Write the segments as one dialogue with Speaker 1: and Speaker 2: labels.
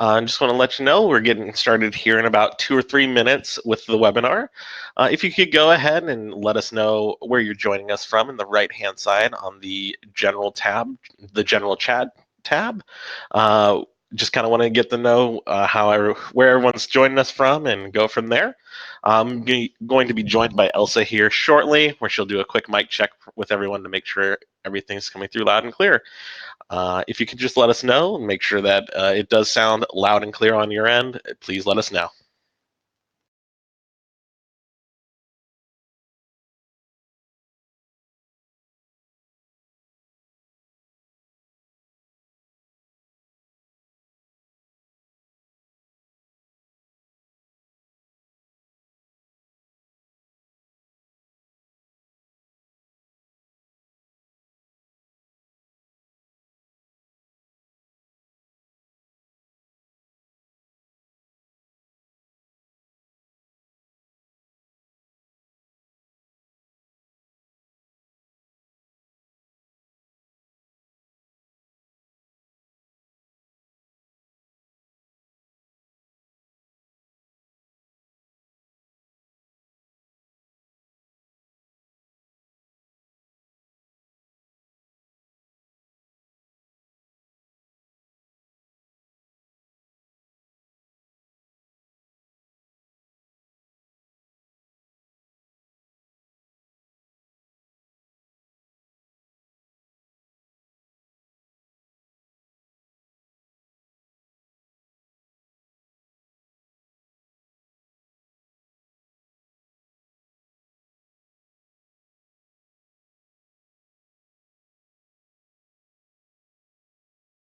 Speaker 1: I just want to let you know we're getting started here in about 2 or 3 minutes with the webinar. If you could go ahead and let us know where you're joining us from in the right-hand side on the general tab, the general chat tab. Just kind of want to get to know where everyone's joining us from and go from there. I'm going to be joined by Elsa here shortly, where she'll do a quick mic check with everyone to make sure everything's coming through loud and clear. If you could just let us know and make sure that it does sound loud and clear on your end, please let us know.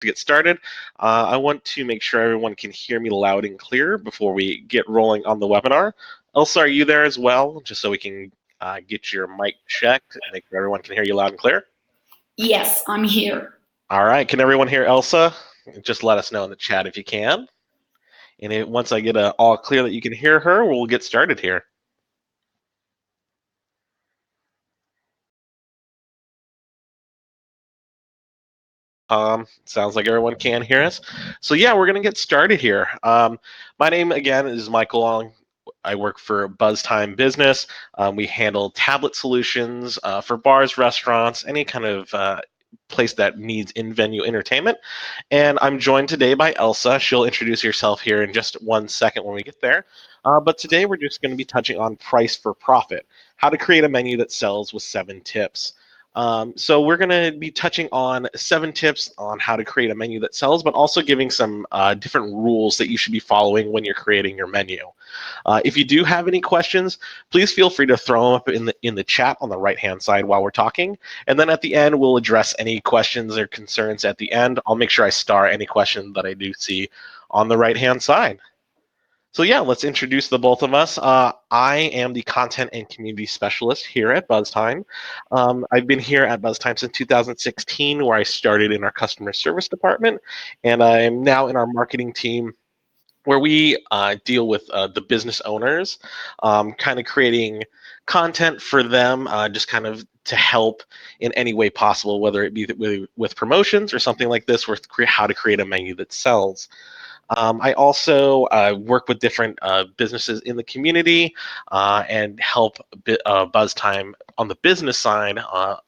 Speaker 1: To get started, I want to make sure everyone can hear me loud and clear before we get rolling on the webinar. Elsa, are you there as well, just so we can get your mic checked and make sure everyone can hear you loud and clear?
Speaker 2: Yes, I'm here.
Speaker 1: All right, can everyone hear Elsa? Just let us know in the chat if you can. And once I get all clear that you can hear her, we'll get started here. Sounds like everyone can hear us. So yeah, we're gonna get started here. My name again is Michael Long. I work for BuzzTime Business. We handle tablet solutions for bars, restaurants, any kind of place that needs in-venue entertainment. And I'm joined today by Elsa. She'll introduce herself here in just 1 second when we get there. But today we're just going to be touching on price for profit, how to create a menu that sells with 7 tips. So we're going to be touching on 7 tips on how to create a menu that sells, but also giving some different rules that you should be following when you're creating your menu. If you do have any questions, please feel free to throw them up in the chat on the right-hand side while we're talking. And then at the end, we'll address any questions or concerns at the end. I'll make sure I star any question that I do see on the right-hand side. So yeah, let's introduce the both of us. I am the content and community specialist here at BuzzTime. I've been here at BuzzTime since 2016, where I started in our customer service department, and I'm now in our marketing team, where we deal with the business owners, kind of creating content for them, just kind of to help in any way possible, whether it be with promotions or something like this, with how to create a menu that sells. I also work with different businesses in the community and help BuzzTime on the business side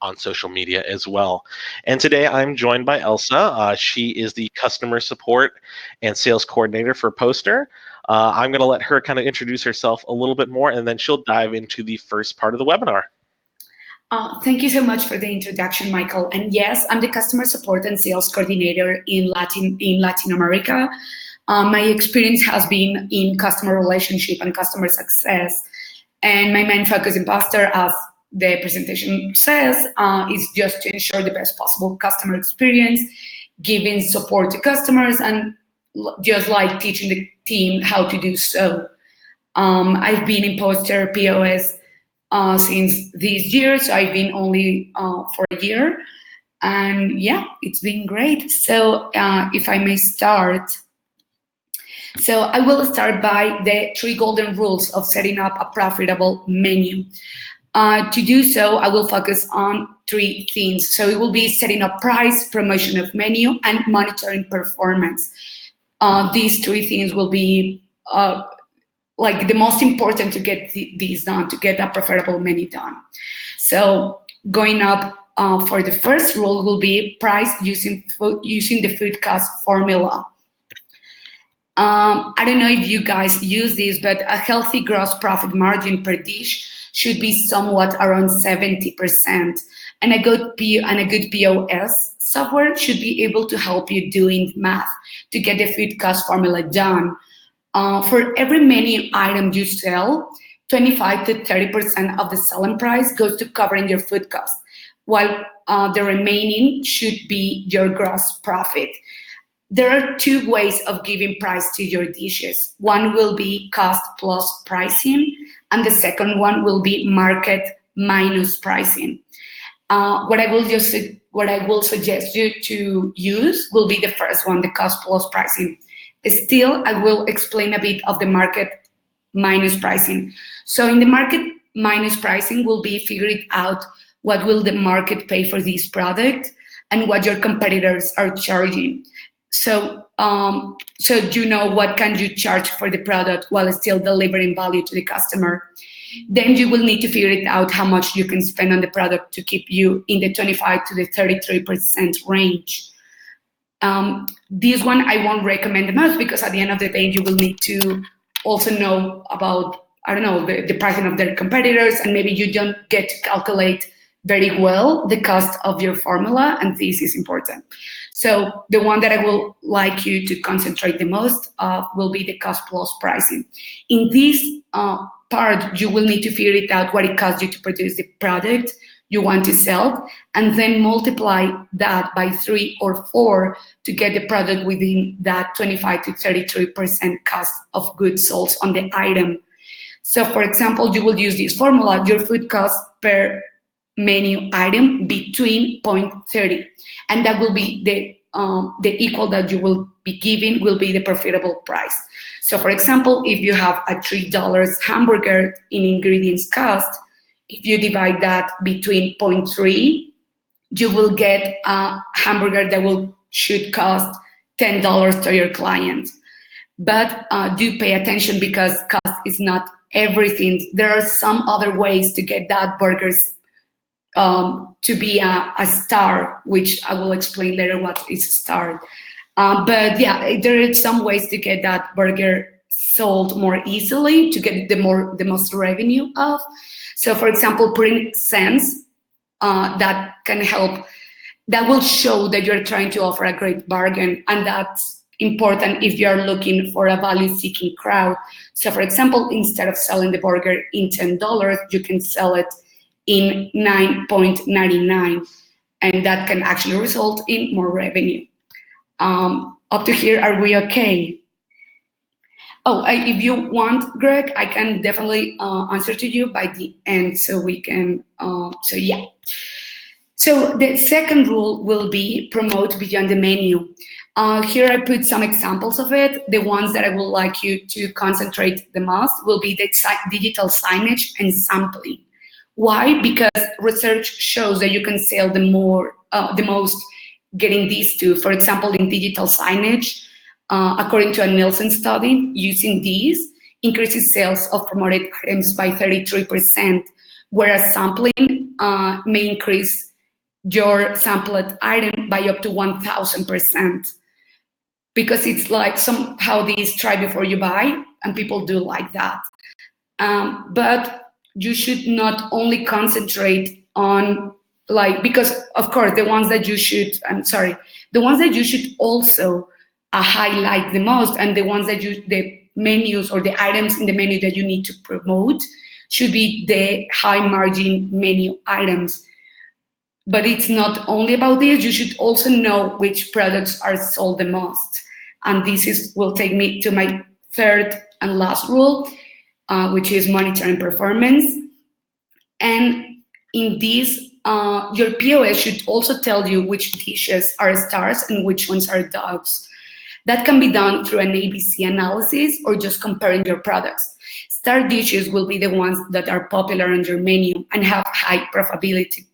Speaker 1: on social media as well. And today I'm joined by Elsa. She is the customer support and sales coordinator for Poster. I'm going to let her kind of introduce herself a little bit more, and then she'll dive into the first part of the webinar.
Speaker 2: Thank you so much for the introduction, Michael. And yes, I'm the customer support and sales coordinator in Latin America. My experience has been in customer relationship and customer success. And my main focus in Poster, as the presentation says, is just to ensure the best possible customer experience, giving support to customers, and just like teaching the team how to do so. I've been in Poster POS since this year, so I've been only for a year. And yeah, it's been great. So if I may start. So I will start by the 3 golden rules of setting up a profitable menu. To do so, I will focus on 3 things. So it will be setting up price, promotion of menu, and monitoring performance. These three things will be like the most important to get these done, to get a preferable menu done. So going up for the first rule will be price using the food cost formula. I don't know if you guys use this, but a healthy gross profit margin per dish should be somewhat around 70%. And a good POS software should be able to help you doing math to get the food cost formula done. For every menu item you sell, 25 to 30% of the selling price goes to covering your food cost, while the remaining should be your gross profit. There are two ways of giving price to your dishes. One will be cost plus pricing, and the second one will be market minus pricing. What I will suggest you to use will be the first one, the cost plus pricing. Still, I will explain a bit of the market minus pricing. So in the market minus pricing will be figuring out what will the market pay for this product and what your competitors are charging. So you know what can you charge for the product while still delivering value to the customer. Then you will need to figure it out how much you can spend on the product to keep you in the 25 to the 33% range. This one I won't recommend the most because at the end of the day, you will need to also know about, I don't know, the pricing of their competitors, and maybe you don't get to calculate very well the cost of your formula, and this is important. So the one that I will like you to concentrate the most will be the cost plus pricing. In this part, you will need to figure it out what it costs you to produce the product you want to sell, and then multiply that by 3 or 4 to get the product within that 25 to 33% cost of goods sold on the item. So for example, you will use this formula, your food cost per menu item between 0.30, and that will be the equal that you will be giving will be the profitable price. So for example, if you have a $3 hamburger in ingredients cost, if you divide that between 0.3, you will get a hamburger that should cost $10 to your client. But do pay attention because cost is not everything. There are some other ways to get that burgers to be a star, which I will explain later what is a star. But yeah, there are some ways to get that burger sold more easily to get the most revenue of. So for example, putting cents that can help, that will show that you're trying to offer a great bargain, and that's important if you're looking for a value-seeking crowd. So for example, instead of selling the burger in $10, you can sell it in $9.99, and that can actually result in more revenue. Up to here, are we okay? Oh, if you want, Greg, I can definitely answer to you by the end, so we can. So yeah. So the second rule will be promote beyond the menu. Here I put some examples of it. The ones that I would like you to concentrate the most will be the digital signage and sampling. Why? Because research shows that you can sell the most getting these two. For example, in digital signage, according to a Nielsen study, using these increases sales of promoted items by 33%, whereas sampling may increase your sampled item by up to 1,000%. Because it's like somehow these try before you buy, and people do like that. But you should not only concentrate on because of course the ones that you should also highlight the most, and the ones that the menus or the items in the menu that you need to promote should be the high margin menu items. But it's not only about this, you should also know which products are sold the most. And this will take me to my third and last rule, which is monitoring performance. And in this, your POS should also tell you which dishes are stars and which ones are dogs. That can be done through an ABC analysis or just comparing your products. Star dishes will be the ones that are popular on your menu and have high profitability.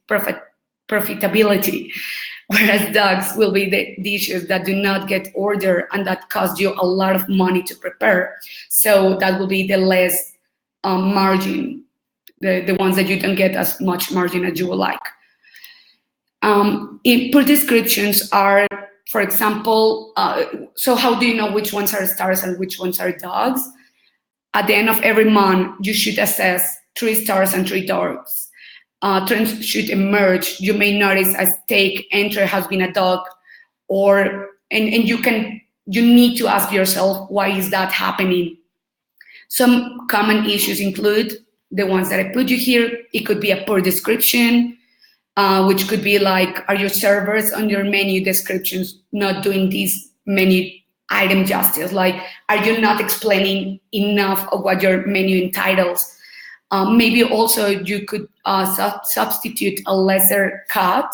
Speaker 2: whereas dogs will be the dishes that do not get ordered and that cost you a lot of money to prepare. So that will be the less margin, the ones that you don't get as much margin as you would like. Input descriptions are, for example, so how do you know which ones are stars and which ones are dogs? At the end of every month, you should assess 3 stars and 3 dogs. Trends should emerge. You may notice a stake entry has been a dog, or and you need to ask yourself, why is that happening? Some common issues include the ones that I put you here. It could be a poor description, which could be like, are your servers on your menu descriptions not doing these menu item justice? Like, are you not explaining enough of what your menu entitles? Maybe also you could substitute a lesser cut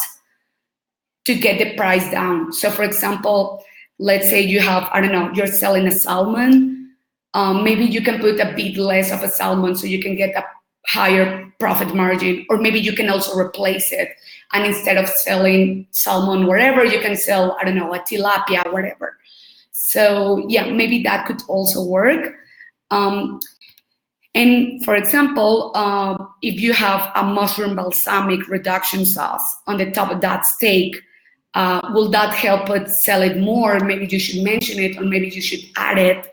Speaker 2: to get the price down. So for example, let's say you have, I don't know, you're selling a salmon. Maybe you can put a bit less of a salmon so you can get a higher profit margin, or maybe you can also replace it. And instead of selling salmon wherever, you can sell, I don't know, a tilapia, whatever. So yeah, maybe that could also work. And for example, if you have a mushroom balsamic reduction sauce on the top of that steak, will that help it sell it more? Maybe you should mention it, or maybe you should add it.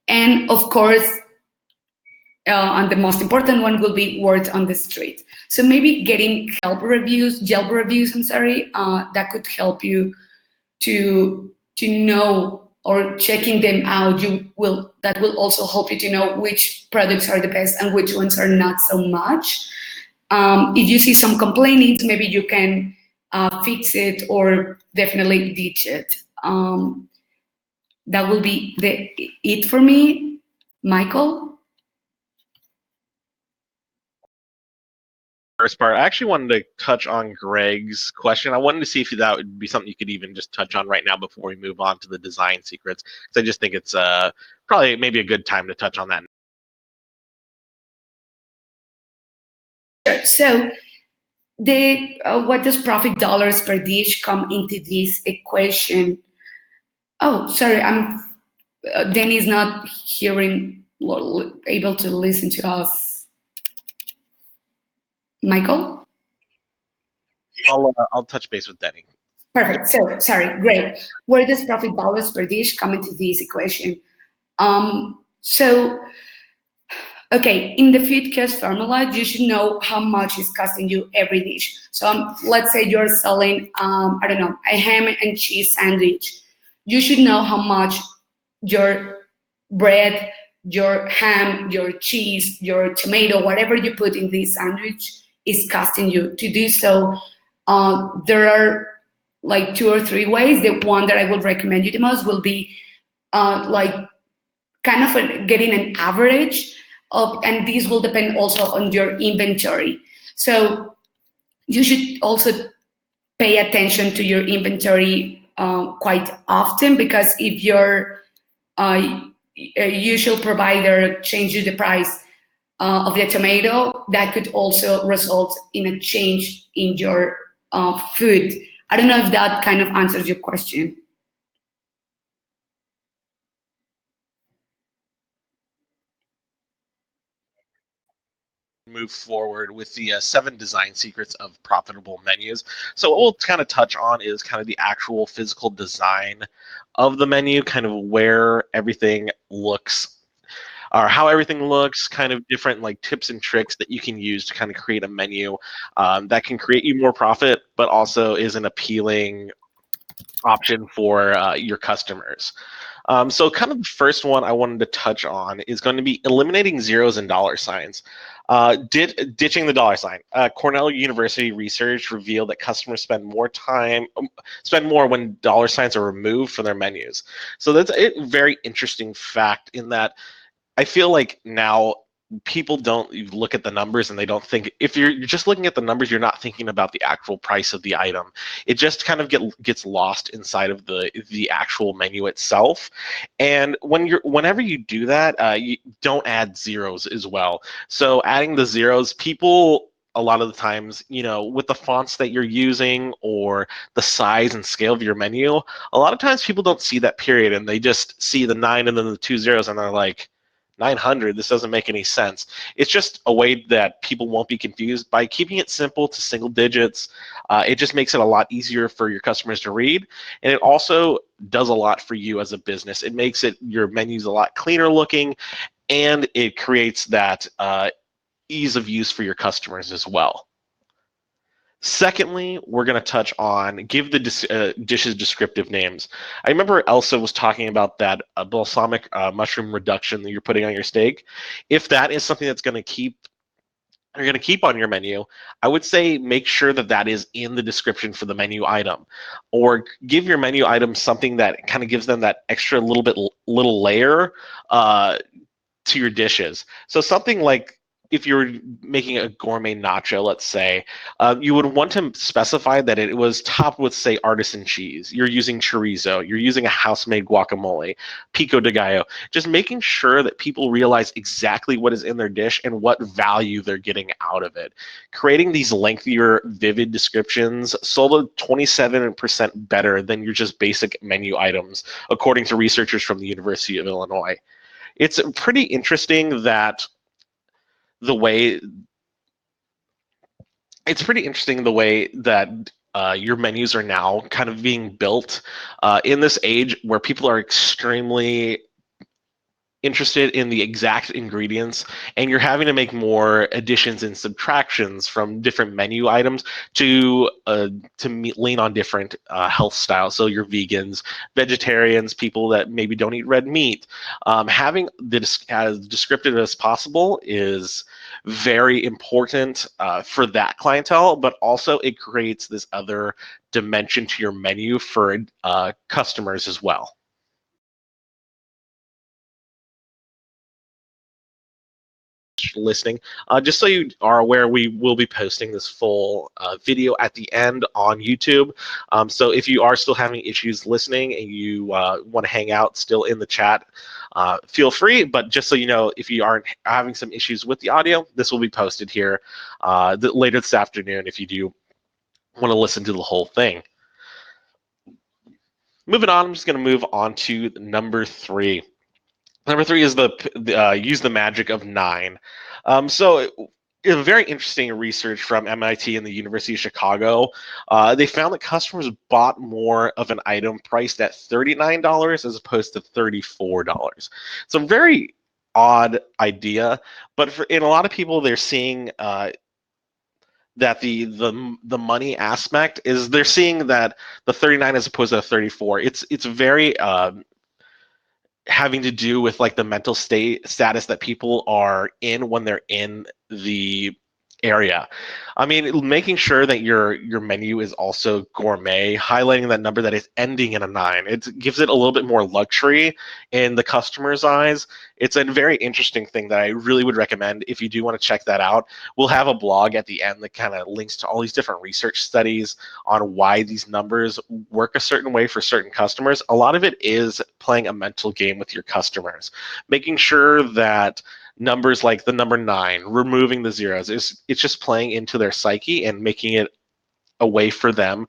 Speaker 2: And of course, and the most important one will be word on the street. So maybe getting Yelp reviews, that could help you to know, or checking them out. That will also help you to know which products are the best and which ones are not so much. If you see some complaints, maybe you can fix it or definitely ditch it. That will be it for me, Michael.
Speaker 1: First part, I actually wanted to touch on Greg's question. I wanted to see if that would be something you could even just touch on right now before we move on to the design secrets, because I just think it's probably maybe a good time to touch on that.
Speaker 2: So what does profit dollars per dish come into this equation? Oh, sorry, Danny's not hearing, able to listen to us. Michael?
Speaker 1: I'll touch base with Denny.
Speaker 2: Perfect. So, sorry, great. Where does profit dollars per dish come into this equation? Okay, in the food cost formula, you should know how much is costing you every dish. So let's say you're selling, I don't know, a ham and cheese sandwich. You should know how much your bread, your ham, your cheese, your tomato, whatever you put in this sandwich is costing you. To do so, there are like 2 or 3 ways. The one that I would recommend you the most will be like kind of getting an average of, and these will depend also on your inventory. So you should also pay attention to your inventory quite often, because if your usual provider changes the price of the tomato, that could also result in a change in your food. I don't know if that kind of answers your question.
Speaker 1: Move forward with the 7 design secrets of profitable menus. So what we'll kind of touch on is kind of the actual physical design of the menu, kind of where everything looks, or how everything looks, kind of different like tips and tricks that you can use to kind of create a menu that can create you more profit, but also is an appealing option for your customers. So kind of the first one I wanted to touch on is going to be eliminating zeros and dollar signs. Ditching the dollar sign. Cornell University research revealed that customers spend more when dollar signs are removed from their menus. So that's a very interesting fact, in that I feel like now people don't look at the numbers, and they don't think, if you're just looking at the numbers, you're not thinking about the actual price of the item. It just kind of gets lost inside of the actual menu itself. And whenever you do that, you don't add zeros as well. So adding the zeros, people a lot of the times, with the fonts that you're using or the size and scale of your menu, a lot of times people don't see that period and they just see the 9 and then the 2 zeros and they're like, 900, this doesn't make any sense. It's just a way that people won't be confused. By keeping it simple to single digits, it just makes it a lot easier for your customers to read. And it also does a lot for you as a business. It makes your menus a lot cleaner looking, and it creates that ease of use for your customers as well. Secondly, we're going to touch on give the dishes descriptive names. I remember Elsa was talking about that balsamic mushroom reduction that you're putting on your steak. If that is something that's going to keep on your menu, I would say make sure that that is in the description for the menu item, or give your menu item something that kind of gives them that extra little layer to your dishes. So something like if you're making a gourmet nacho, let's say, you would want to specify that it was topped with, say, artisan cheese. You're using chorizo. You're using a house-made guacamole, pico de gallo. Just making sure that people realize exactly what is in their dish and what value they're getting out of it. Creating these lengthier, vivid descriptions sold 27% better than your just basic menu items, according to researchers from the University of Illinois. It's pretty interesting that the way your menus are now kind of being built in this age where people are extremely interested in the exact ingredients, and you're having to make more additions and subtractions from different menu items to lean on different health styles. So you're vegans, vegetarians, people that maybe don't eat red meat. Having this as descriptive as possible is very important for that clientele, but also it creates this other dimension to your menu for customers as well. Listening. Just so you are aware, we will be posting this full video at the end on YouTube. So if you are still having issues listening and you want to hang out still in the chat, feel free. But just so you know, if you aren't having some issues with the audio, this will be posted here later this afternoon if you do want to listen to the whole thing. Moving on, I'm just going to move on to number 3. Number 3 is use the magic of 9. So a very interesting research from MIT and the University of Chicago. They found that customers bought more of an item priced at $39 as opposed to $34. It's a very odd idea, but in a lot of people, they're seeing that the money aspect is they're seeing that the 39 as opposed to the 34. It's very having to do with like the mental status that people are in when they're in the area. I mean, making sure that your menu is also gourmet, highlighting that number that is ending in a 9. It gives it a little bit more luxury in the customer's eyes. It's a very interesting thing that I really would recommend if you do want to check that out. We'll have a blog at the end that kind of links to all these different research studies on why these numbers work a certain way for certain customers. A lot of it is playing a mental game with your customers, making sure that numbers like the number 9, removing the zeros, it's just playing into their psyche and making it a way for them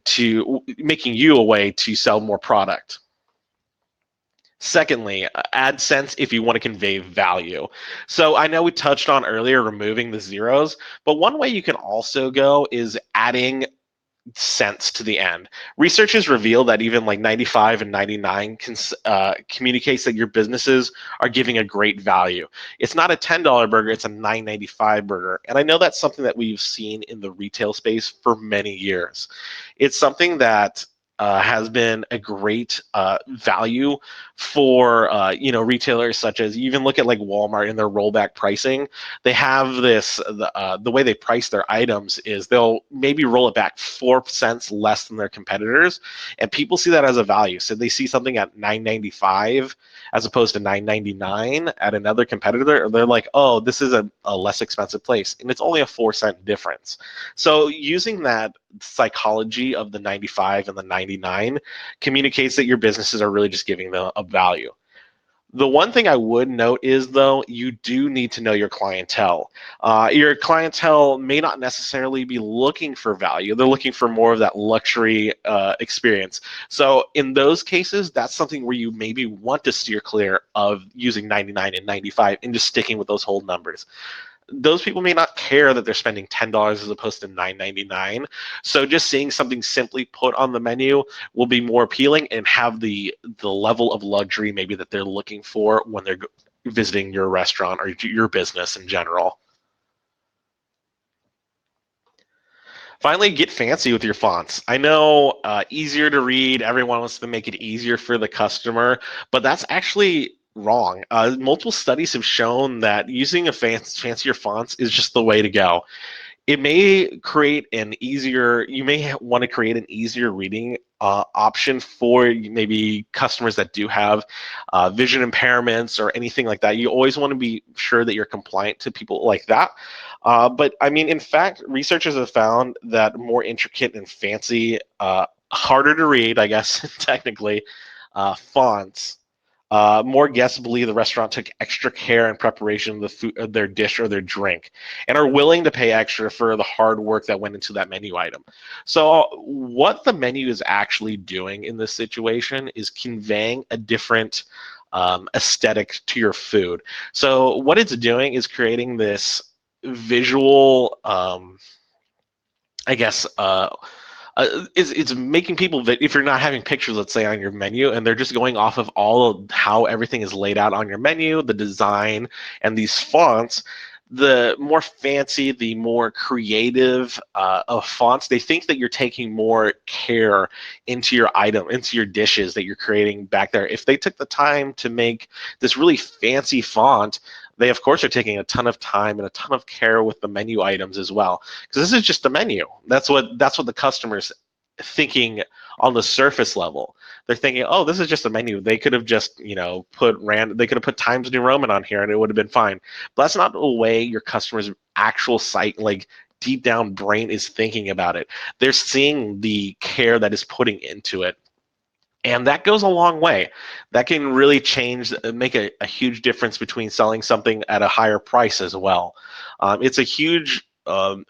Speaker 1: to making you a way to sell more product. Secondly, add sense if you want to convey value. So I know we touched on earlier removing the zeros, but one way you can also go is adding cents to the end. Research has revealed that even like 95 and 99 communicates that your businesses are giving a great value. It's not a $10 burger, it's a $9.95 burger. And I know that's something that we've seen in the retail space for many years. It's something that has been a great value for retailers such as, you even look at like Walmart in their rollback pricing. They have this the way they price their items is they'll maybe roll it back 4 cents less than their competitors, and people see that as a value. So they see something at $9.95 as opposed to $9.99 at another competitor, they're like, oh, this is a less expensive place, and it's only a 4 cent difference. So using that psychology of the 95 and the 99 communicates that your businesses are really just giving them a value. The one thing I would note is, though, you do need to know your clientele. Your clientele may not necessarily be looking for value. They're looking for more of that luxury experience. So in those cases, that's something where you maybe want to steer clear of using 99 and 95 and just sticking with those whole numbers. Those people may not care that they're spending $10 as opposed to $9.99. So just seeing something simply put on the menu will be more appealing and have the level of luxury maybe that they're looking for when they're visiting your restaurant or your business in general. Finally, get fancy with your fonts. I know easier to read, everyone wants to make it easier for the customer, but that's actually wrong. Multiple studies have shown that using fancier fonts is just the way to go. It may create an easier, you may want to create an easier reading option for maybe customers that do have vision impairments or anything like that. You always want to be sure that you're compliant to people like that. But I mean, in fact, researchers have found that more intricate and fancy, harder to read, I guess, technically, fonts. More guests believe the restaurant took extra care in preparation of the food, of their dish or their drink, and are willing to pay extra for the hard work that went into that menu item. So, what the menu is actually doing in this situation is conveying a different aesthetic to your food. So, what it's doing is creating this visual, I guess, it's making people that if you're not having pictures, let's say, on your menu, and they're just going off of all of how everything is laid out on your menu, the design, and these fonts, the more fancy, the more creative of fonts, they think that you're taking more care into your item, into your dishes that you're creating back there. If they took the time to make this really fancy font, they of course are taking a ton of time and a ton of care with the menu items as well, because this is just a menu. That's what the customer's thinking on the surface level. They're thinking, oh, this is just a menu. They could have just, they could have put Times New Roman on here and it would have been fine. But that's not the way your customer's actual site, like deep down brain, is thinking about it. They're seeing the care that is putting into it. And that goes a long way. That can really make a huge difference between selling something at a higher price as well. It's a huge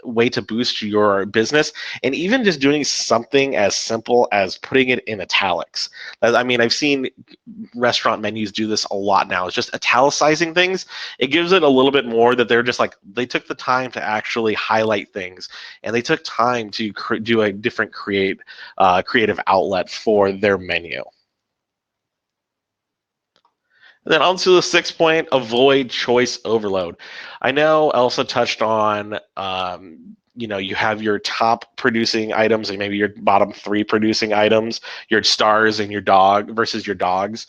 Speaker 1: way to boost your business, and even just doing something as simple as putting it in italics. I mean, I've seen restaurant menus do this a lot now. It's just italicizing things. It gives it a little bit more that they're just like, they took the time to actually highlight things, and they took time to do a different creative outlet for their menu. And then on to the sixth point, avoid choice overload. I know Elsa touched on, you have your top producing items and maybe your bottom three producing items, your stars and your dog versus your dogs.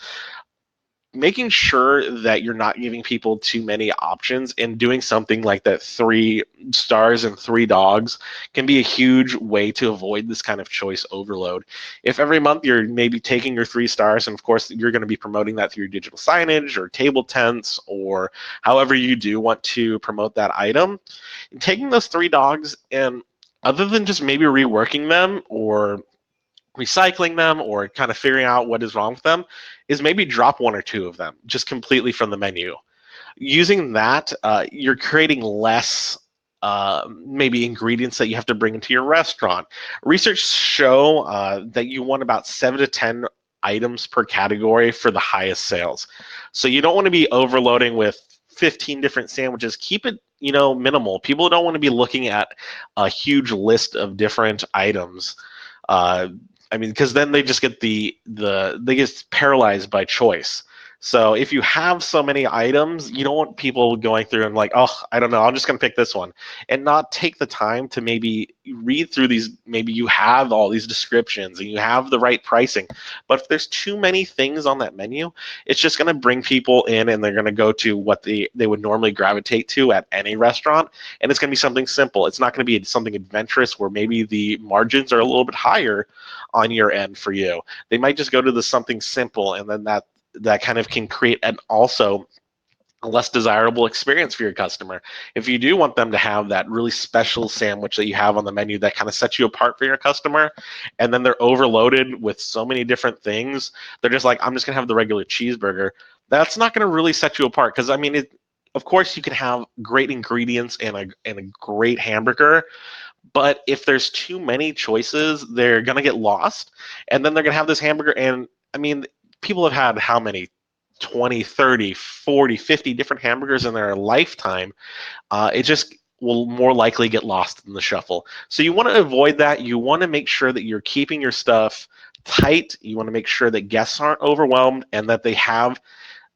Speaker 1: Making sure that you're not giving people too many options and doing something like that, 3 stars and 3 dogs, can be a huge way to avoid this kind of choice overload. If every month you're maybe taking your 3 stars, and of course you're going to be promoting that through your digital signage or table tents or however you do want to promote that item, taking those 3 dogs and other than just maybe reworking them or recycling them or kind of figuring out what is wrong with them, is maybe drop 1 or 2 of them just completely from the menu. Using that, you're creating less maybe ingredients that you have to bring into your restaurant. Research show that you want about 7 to 10 items per category for the highest sales. So you don't want to be overloading with 15 different sandwiches. Keep it, minimal. People don't want to be looking at a huge list of different items. Uh, I mean, because then they just get they get paralyzed by choice. So if you have so many items, you don't want people going through and like, oh, I don't know, I'm just gonna pick this one, and not take the time to maybe read through these. Maybe you have all these descriptions and you have the right pricing, but if there's too many things on that menu, it's just gonna bring people in and they're gonna go to what they would normally gravitate to at any restaurant, and it's gonna be something simple. It's not gonna be something adventurous where maybe the margins are a little bit higher on your end for you. They might just go to the something simple, and then that kind of can create an also a less desirable experience for your customer. If you do want them to have that really special sandwich that you have on the menu that kind of sets you apart for your customer, and then they're overloaded with so many different things, they're just like, I'm just gonna have the regular cheeseburger. that's not going to really set you apart. Because I mean, of course, you can have great ingredients and a great hamburger, but if there's too many choices, they're going to get lost, and then they're going to have this hamburger. And I mean, people have had how many? 20, 30, 40, 50 different hamburgers in their lifetime. It just will more likely get lost in the shuffle. So you want to avoid that. You want to make sure that you're keeping your stuff tight. You want to make sure that guests aren't overwhelmed and that they have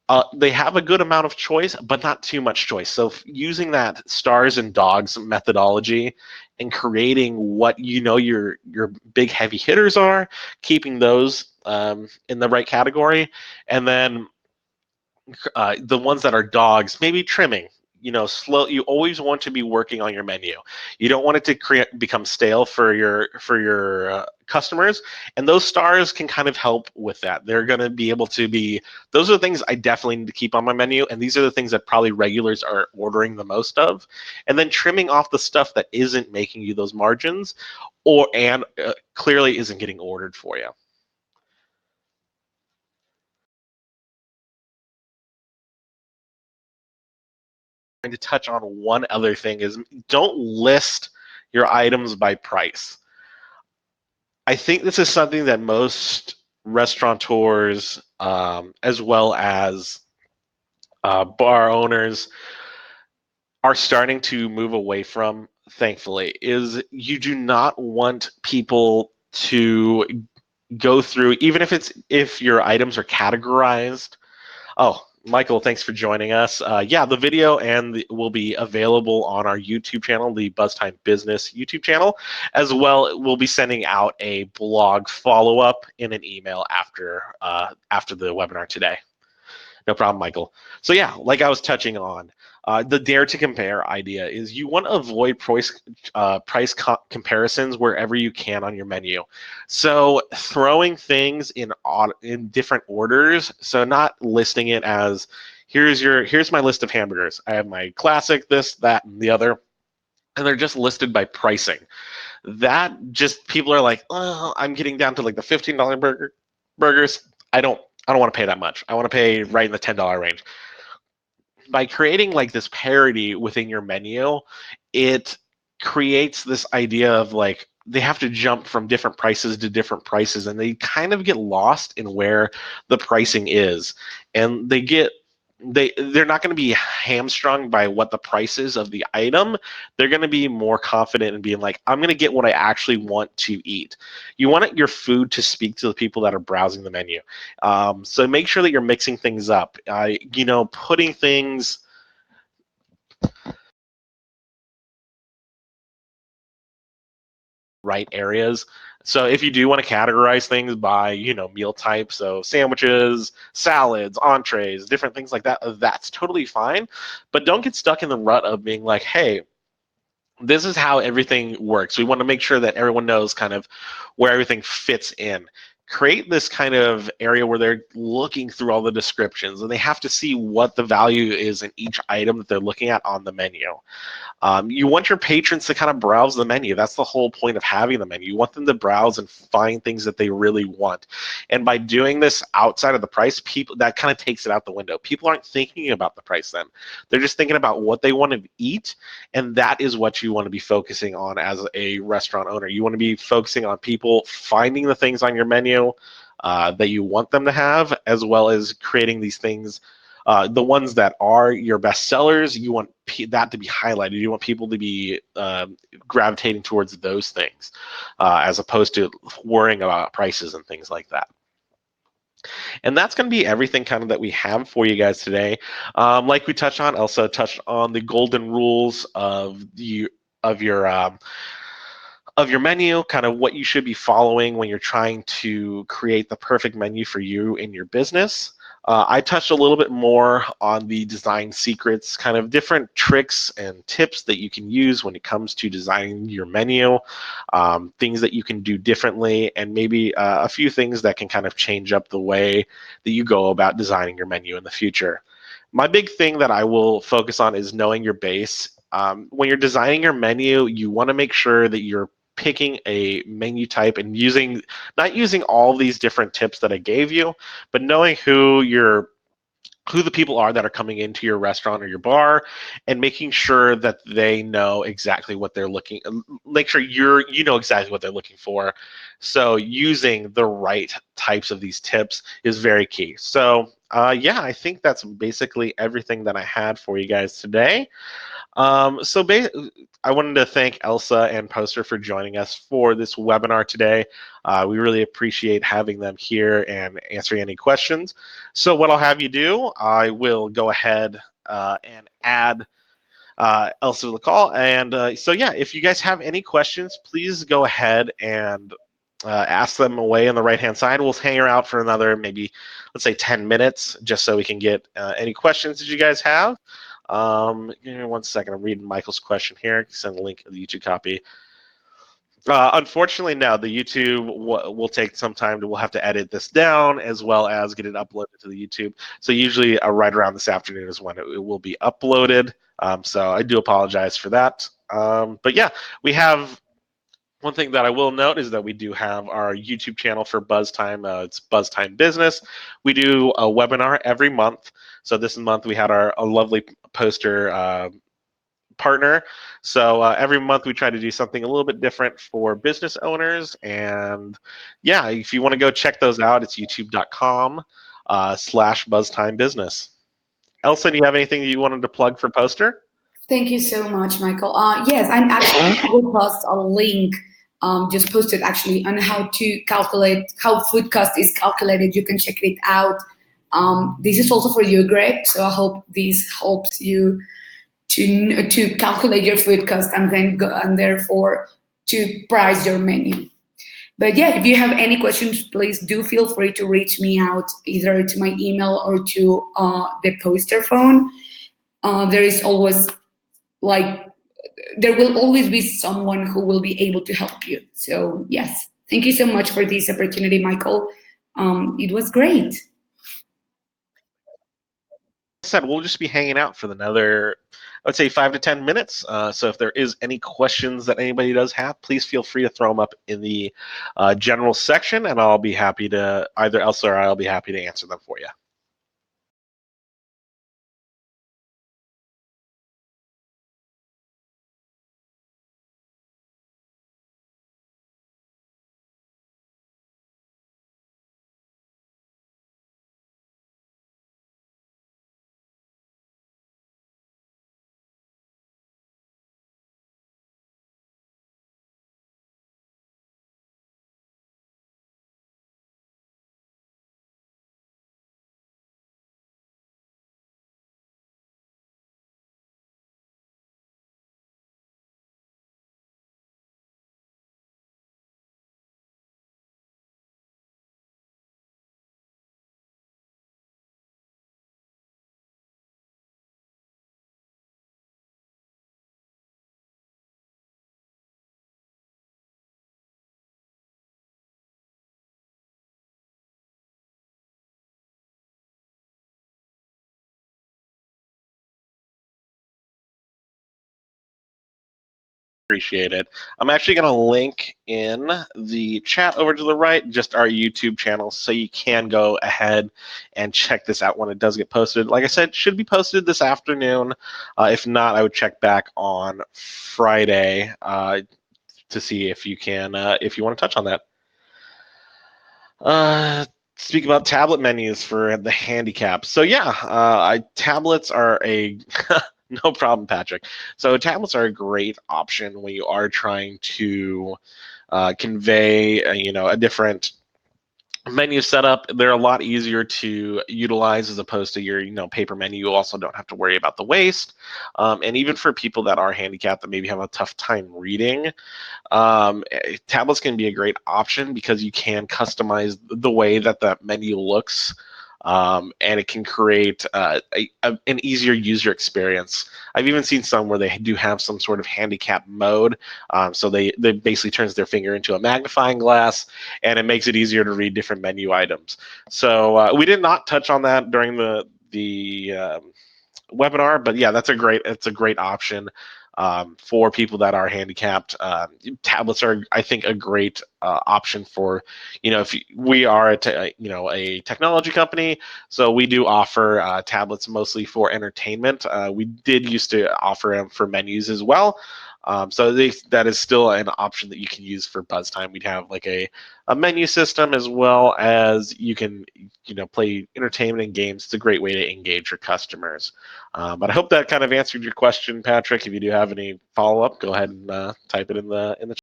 Speaker 1: a good amount of choice, but not too much choice. So using that stars and dogs methodology and creating what you know your big heavy hitters are, keeping those in the right category, and then the ones that are dogs, maybe trimming. You know, slow. You always want to be working on your menu. You don't want it to become stale for your customers, and those stars can kind of help with that. They're going to be able to be. Those are the things I definitely need to keep on my menu, and these are the things that probably regulars are ordering the most of. And then trimming off the stuff that isn't making you those margins, or and clearly isn't getting ordered for you. To touch on one other thing is don't list your items by price. I think this is something that most restaurateurs, as well as bar owners, are starting to move away from. Thankfully, is you do not want people to go through, even if your items are categorized. Oh, Michael, thanks for joining us. Yeah, the video will be available on our YouTube channel, the BuzzTime Business YouTube channel, as well. We'll be sending out a blog follow-up in an email after the webinar today. No problem, Michael. So yeah, like I was touching on, the dare to compare idea is you want to avoid price comparisons wherever you can on your menu. So throwing things in different orders. So not listing it as here's my list of hamburgers. I have my classic, this, that, and the other, and they're just listed by pricing. That just people are like, oh, I'm getting down to like the $15 burgers. I don't want to pay that much. I want to pay right in the $10 range. By creating like this parity within your menu, it creates this idea of like they have to jump from different prices to different prices, and they kind of get lost in where the pricing is, and they're not going to be hamstrung by what the price is of the item. They're going to be more confident in being like, I'm going to get what I actually want to eat. You want your food to speak to the people that are browsing the menu. So make sure that you're mixing things up. Putting things right areas. So if you do want to categorize things by, meal type, so sandwiches, salads, entrees, different things like that, that's totally fine. But don't get stuck in the rut of being like, hey, this is how everything works. We want to make sure that everyone knows kind of where everything fits in. Create this kind of area where they're looking through all the descriptions and they have to see what the value is in each item that they're looking at on the menu. You want your patrons to kind of browse the menu. That's the whole point of having the menu. You want them to browse and find things that they really want. And by doing this outside of the price, people that kind of takes it out the window. People aren't thinking about the price then. They're just thinking about what they want to eat, and that is what you want to be focusing on as a restaurant owner. You want to be focusing on people finding the things on your menu that you want them to have, as well as creating these things, the ones that are your best sellers, you want that to be highlighted. You want people to be gravitating towards those things, as opposed to worrying about prices and things like that. And that's going to be everything kind of that we have for you guys today. Like we touched on, also touched on the golden rules of your of your menu, kind of what you should be following when you're trying to create the perfect menu for you in your business. I touched a little bit more on the design secrets, kind of different tricks and tips that you can use when it comes to designing your menu, things that you can do differently, and maybe a few things that can kind of change up the way that you go about designing your menu in the future. My big thing that I will focus on is knowing your base. When you're designing your menu, you want to make sure that you're picking a menu type and not using all these different tips that I gave you, but knowing who who the people are that are coming into your restaurant or your bar, and making sure that they know exactly what they're looking. Make sure you know exactly what they're looking for. So using the right types of these tips is very key. So yeah, I think that's basically everything that I had for you guys today. I wanted to thank Elsa and Poster for joining us for this webinar today. We really appreciate having them here and answering any questions. So what I'll have you do, I will go ahead and add Elsa to the call. And so yeah, if you guys have any questions, please go ahead and ask them away on the right-hand side. We'll hang out for another maybe, let's say 10 minutes, just so we can get any questions that you guys have. Give me 1 second. I'm reading Michael's question here. Send a link to the YouTube copy. Unfortunately, no. The YouTube will take some time. We'll have to edit this down as well as get it uploaded to the YouTube. So usually right around this afternoon is when it will be uploaded. So I do apologize for that. But yeah, we have one thing that I will note is that we do have our YouTube channel for BuzzTime. It's BuzzTime Business. We do a webinar every month. So this month we had a lovely poster partner. So every month we try to do something a little bit different for business owners. And yeah, if you want to go check those out, it's youtube.com /BuzzTime Business. Elsa, do you have anything that you wanted to plug for Poster?
Speaker 2: Thank you so much, Michael. Yes, I'm actually I will post a link, just posted actually, on how to calculate how food cost is calculated. You can check it out. This is also for you, Greg. So I hope this helps you to calculate your food cost and then go, and therefore to price your menu. But yeah, if you have any questions, please do feel free to reach me out either to my email or to the Poster phone. There is always like there will always be someone who will be able to help you. So yes, thank you so much for this opportunity, Michael. It was great.
Speaker 1: I said, we'll just be hanging out for another, I would say, 5 to 10 minutes. So if there is any questions that anybody does have, please feel free to throw them up in the general section, and I'll be happy to, either Elsa or I'll be happy to answer them for you. Appreciate it. I'm actually going to link in the chat over to the right just our YouTube channel, so you can go ahead and check this out when it does get posted. Like I said, it should be posted this afternoon. If not, I would check back on Friday to see if you can, if you want to touch on that. Speak about tablet menus for the handicap. So yeah, tablets are a no problem, Patrick. So tablets are a great option when you are trying to convey, a different menu setup. They're a lot easier to utilize as opposed to your, paper menu. You also don't have to worry about the waste. And even for people that are handicapped that maybe have a tough time reading, tablets can be a great option because you can customize the way that the menu looks, and it can create an easier user experience. I've even seen some where they do have some sort of handicap mode, so they basically turns their finger into a magnifying glass, and it makes it easier to read different menu items. So we did not touch on that during the webinar, but yeah, it's a great option. for people that are handicapped. Tablets are, I think, a great option for, if we are a technology company, so we do offer tablets mostly for entertainment. We did used to offer them for menus as well. So that is still an option that you can use for buzz time. We'd have like a menu system as well as you can play entertainment and games. It's a great way to engage your customers. But I hope that kind of answered your question, Patrick. If you do have any follow up, go ahead and type it in the chat.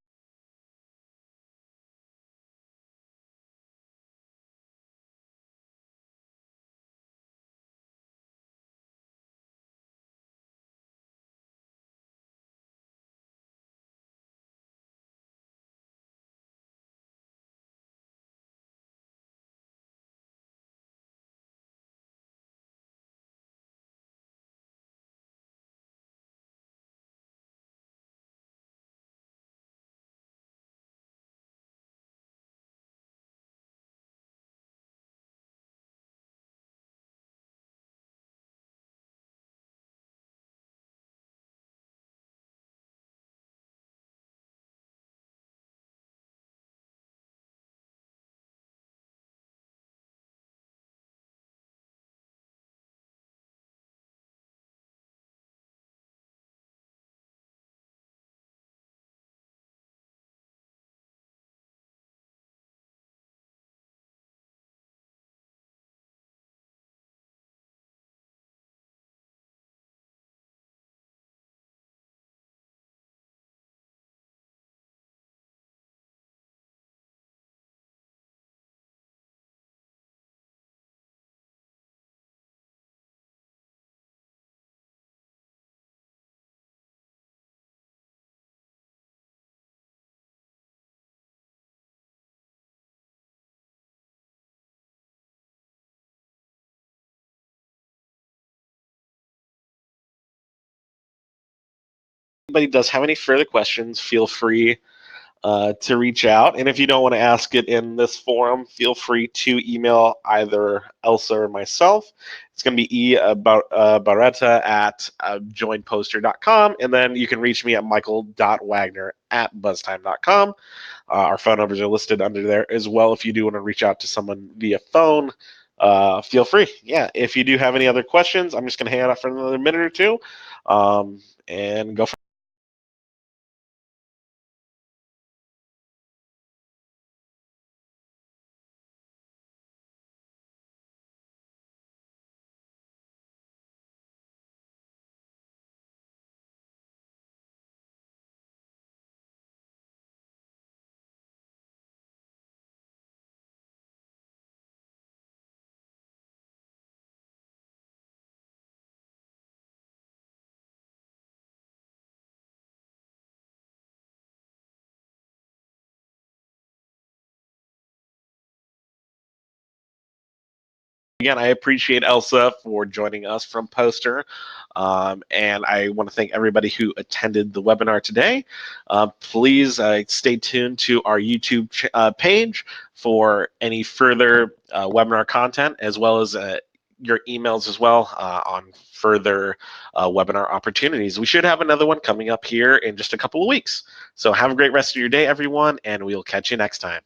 Speaker 1: If anybody does have any further questions, feel free to reach out. And if you don't want to ask it in this forum, feel free to email either Elsa or myself. It's going to be Barretta at joinposter.com. And then you can reach me at michael.wagner@buzztime.com. Our phone numbers are listed under there as well. If you do want to reach out to someone via phone, feel free. Yeah, if you do have any other questions, I'm just going to hang out for another minute or two and go. Again, I appreciate Elsa for joining us from Poster. And I want to thank everybody who attended the webinar today. Please stay tuned to our YouTube page for any further webinar content, as well as your emails as well on further webinar opportunities. We should have another one coming up here in just a couple of weeks. So have a great rest of your day, everyone, and we'll catch you next time.